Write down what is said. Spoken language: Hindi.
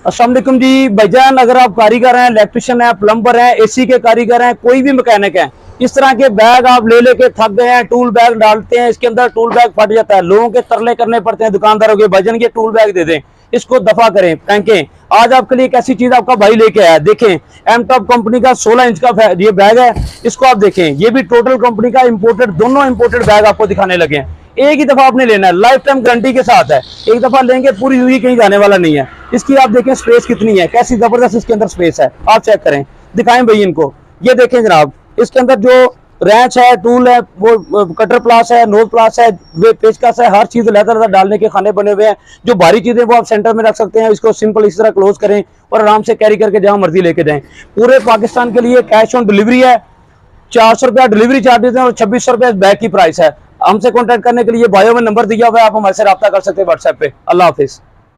अस्सलाम वालेकुम जी भाईजान, अगर आप कारीगर हैं, इलेक्ट्रिशियन हैं, प्लम्बर हैं, एसी के कारीगर हैं, कोई भी मैकेनिक है, इस तरह के बैग आप ले लेके थक गए हैं, टूल बैग डालते हैं, इसके अंदर टूल बैग फट जाता है, लोगों के तरले करने पड़ते हैं दुकानदारों के, भाईजान ये टूल बैग दे दें, इसको दफा करें, फेंकें। आज आपके लिए एक ऐसी चीज आपका भाई लेके आया, देखें एम टॉप कंपनी का 16 इंच का ये बैग है, इसको आप देखें, ये भी टोटल कंपनी का इंपोर्टेड, दोनों इंपोर्टेड बैग आपको दिखाने लगे हैं। एक ही दफा आपने लेना है, लाइफ टाइम गारंटी के साथ है, एक दफा लेंगे पूरी हुई कहीं जाने वाला नहीं है। इसकी आप देखें स्पेस कितनी है, कैसी जबरदस्त इसके अंदर स्पेस है, आप चेक करें, दिखाएं भाई इनको। ये देखें जनाब, इसके अंदर जो रैंच है, टूल है, वो कटर प्लास है, नोज प्लास है, वे पेचकस है, हर चीज लेदर डालने के खाने बने हुए हैं। जो भारी चीजें वो आप सेंटर में रख सकते हैं, इसको सिंपल इस तरह क्लोज करें और आराम से कैरी करके जहां मर्जी लेके जाएं। पूरे पाकिस्तान के लिए कैश ऑन डिलीवरी है, 400 रुपया डिलीवरी चार्जेस हैं और 2600 रुपया बैग की प्राइस है। हमसे कॉन्टैक्ट करने के लिए बायो में नंबर दिया हुआ है, आप हमारे से रब्ता कर सकते हैं व्हाट्सएप पे। अल्लाह हाफिज।